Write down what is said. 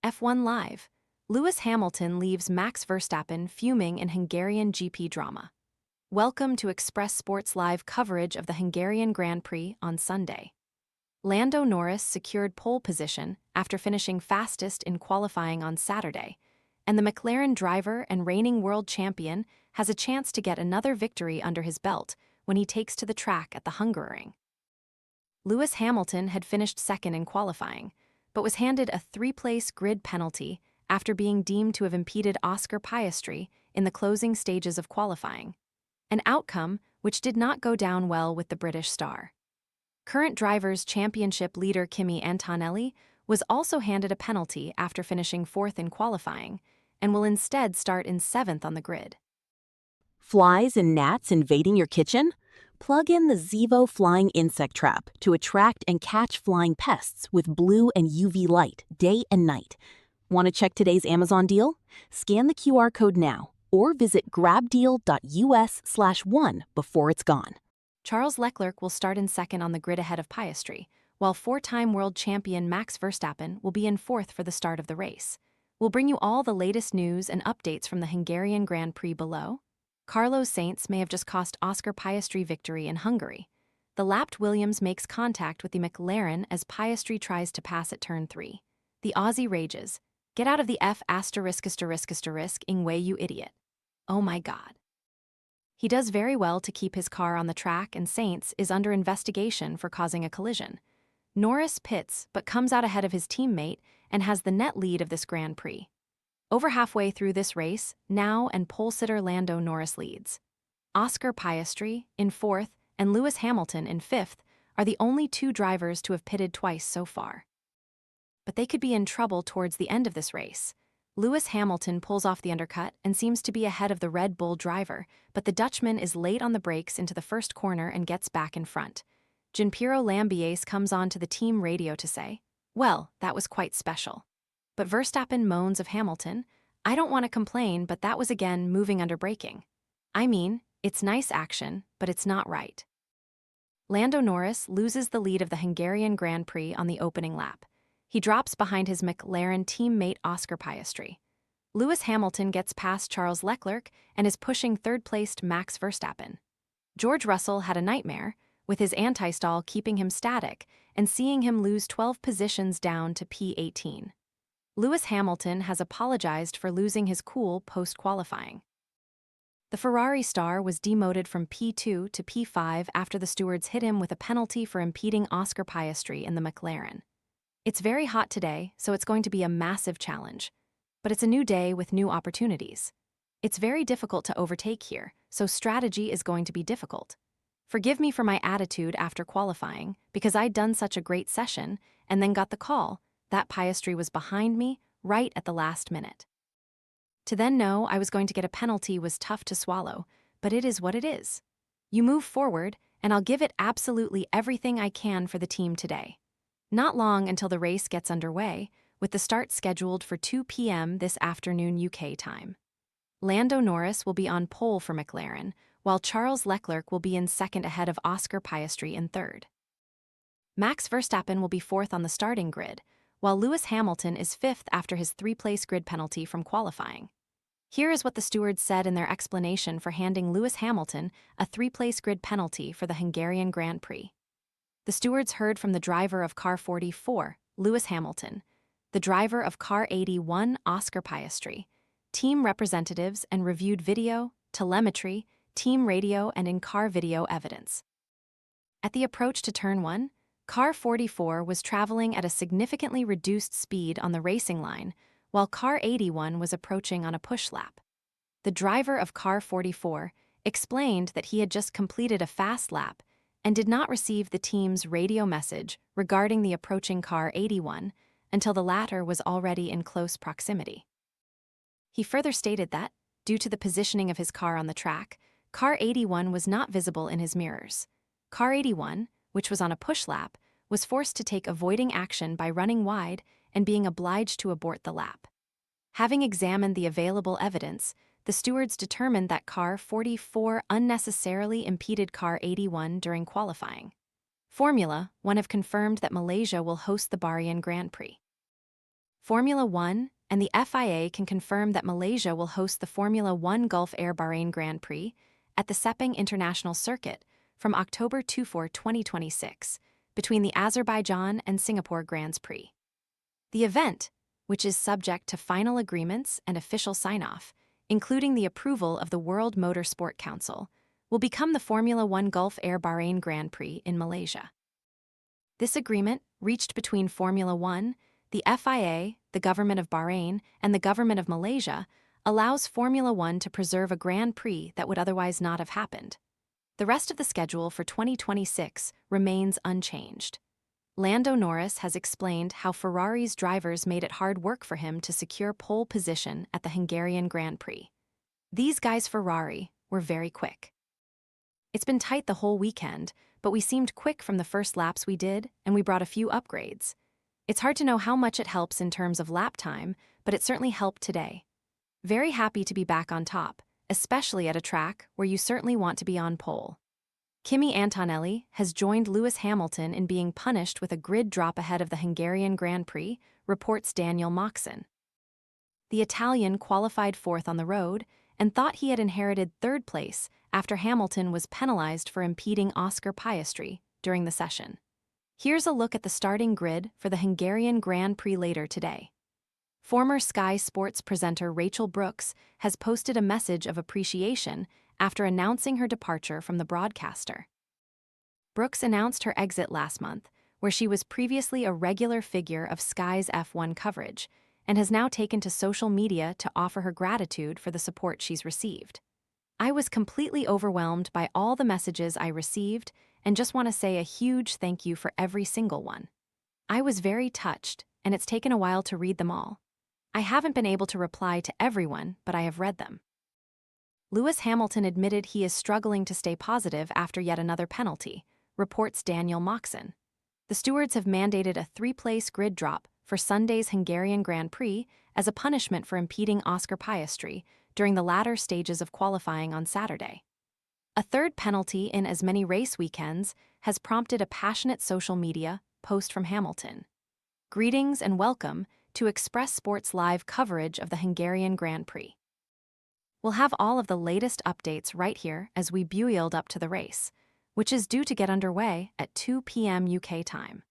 F1 Live. Lewis Hamilton leaves Max Verstappen fuming in Hungarian GP drama. Welcome to Express Sports Live coverage of the Hungarian Grand Prix on Sunday. Lando Norris secured pole position after finishing fastest in qualifying on Saturday, and the McLaren driver and reigning world champion has a chance to get another victory under his belt when he takes to the track at the Hungaroring. Lewis Hamilton had finished second in qualifying, but was handed a three-place grid penalty after being deemed to have impeded Oscar Piastri in the closing stages of qualifying, an outcome which did not go down well with the British star. Current Drivers' Championship leader Kimi Antonelli was also handed a penalty after finishing fourth in qualifying, and will instead start in seventh on the grid. Flies and gnats invading your kitchen? Plug in the Zevo Flying Insect Trap to attract and catch flying pests with blue and UV light day and night. Want to check today's Amazon deal? Scan the QR code now or visit grabdeal.us/1 before it's gone. Charles Leclerc will start in second on the grid ahead of Piastri, while four-time world champion Max Verstappen will be in fourth for the start of the race. We'll bring you all the latest news and updates from the Hungarian Grand Prix below. Carlos Sainz may have just cost Oscar Piastri victory in Hungary. The lapped Williams makes contact with the McLaren as Piastri tries to pass at turn 3. The Aussie rages, "Get out of the F***ing way, you idiot." Oh my god. He does very well to keep his car on the track, and Sainz is under investigation for causing a collision. Norris pits but comes out ahead of his teammate and has the net lead of this Grand Prix. Over halfway through this race, now and pole sitter Lando Norris leads. Oscar Piastri, in fourth, and Lewis Hamilton, in fifth, are the only two drivers to have pitted twice so far. But they could be in trouble towards the end of this race. Lewis Hamilton pulls off the undercut and seems to be ahead of the Red Bull driver, but the Dutchman is late on the brakes into the first corner and gets back in front. Gianpiero Lambiase comes on to the team radio to say, "Well, that was quite special." But Verstappen moans of Hamilton, "I don't want to complain, but that was again moving under braking. I mean, it's nice action, but it's not right." Lando Norris loses the lead of the Hungarian Grand Prix on the opening lap. He drops behind his McLaren teammate Oscar Piastri. Lewis Hamilton gets past Charles Leclerc and is pushing third-placed Max Verstappen. George Russell had a nightmare, with his anti-stall keeping him static and seeing him lose 12 positions down to P18. Lewis Hamilton has apologized for losing his cool post-qualifying. The Ferrari star was demoted from P2 to P5 after the stewards hit him with a penalty for impeding Oscar Piastri in the McLaren. It's very hot today, so it's going to be a massive challenge. But it's a new day with new opportunities. It's very difficult to overtake here, so strategy is going to be difficult. Forgive me for my attitude after qualifying, because I'd done such a great session and then got the call that Piastri was behind me right at the last minute. To then know I was going to get a penalty was tough to swallow, but it is what it is. You move forward, and I'll give it absolutely everything I can for the team today. Not long until the race gets underway, with the start scheduled for 2 p.m. this afternoon UK time. Lando Norris will be on pole for McLaren, while Charles Leclerc will be in second ahead of Oscar Piastri in third. Max Verstappen will be fourth on the starting grid, while Lewis Hamilton is fifth after his three-place grid penalty from qualifying. Here is what the stewards said in their explanation for handing Lewis Hamilton a three-place grid penalty for the Hungarian Grand Prix. The stewards heard from the driver of car 44, Lewis Hamilton, the driver of car 81, Oscar Piastri, team representatives, and reviewed video, telemetry, team radio, and in-car video evidence. At the approach to turn 1, car 44 was traveling at a significantly reduced speed on the racing line, while car 81 was approaching on a push lap. The driver of car 44 explained that he had just completed a fast lap and did not receive the team's radio message regarding the approaching car 81 until the latter was already in close proximity. He further stated that, due to the positioning of his car on the track, car 81 was not visible in his mirrors. Car 81, which was on a push lap, was forced to take avoiding action by running wide and being obliged to abort the lap. Having examined the available evidence, the stewards determined that car 44 unnecessarily impeded car 81 during qualifying. Formula One have confirmed that Malaysia will host the Bahrain Grand Prix. Formula One and the FIA can confirm that Malaysia will host the Formula One Gulf Air Bahrain Grand Prix at the Sepang International Circuit from October 24, 2026, between the Azerbaijan and Singapore Grands Prix. The event, which is subject to final agreements and official sign-off, including the approval of the World Motorsport Council, will become the Formula One Gulf Air Bahrain Grand Prix in Malaysia. This agreement, reached between Formula One, the FIA, the Government of Bahrain, and the Government of Malaysia, allows Formula One to preserve a Grand Prix that would otherwise not have happened. The rest of the schedule for 2026 remains unchanged. Lando Norris has explained how Ferrari's drivers made it hard work for him to secure pole position at the Hungarian Grand Prix. These guys Ferrari were very quick. It's been tight the whole weekend, but we seemed quick from the first laps we did, and we brought a few upgrades. It's hard to know how much it helps in terms of lap time, but it certainly helped today. Very happy to be back on top, especially at a track where you certainly want to be on pole. Kimi Antonelli has joined Lewis Hamilton in being punished with a grid drop ahead of the Hungarian Grand Prix, reports Daniel Moxon. The Italian qualified fourth on the road and thought he had inherited third place after Hamilton was penalized for impeding Oscar Piastri during the session. Here's a look at the starting grid for the Hungarian Grand Prix later today. Former Sky Sports presenter Rachel Brooks has posted a message of appreciation after announcing her departure from the broadcaster. Brooks announced her exit last month, where she was previously a regular figure of Sky's F1 coverage, and has now taken to social media to offer her gratitude for the support she's received. I was completely overwhelmed by all the messages I received and just want to say a huge thank you for every single one. I was very touched, and it's taken a while to read them all. I haven't been able to reply to everyone, but I have read them. Lewis Hamilton admitted he is struggling to stay positive after yet another penalty, reports Daniel Moxon. The stewards have mandated a three-place grid drop for Sunday's Hungarian Grand Prix as a punishment for impeding Oscar Piastri during the latter stages of qualifying on Saturday. A third penalty in as many race weekends has prompted a passionate social media post from Hamilton. Greetings and welcome to Express Sports Live coverage of the Hungarian Grand Prix. We'll have all of the latest updates right here as we build up to the race, which is due to get underway at 2 p.m. UK time.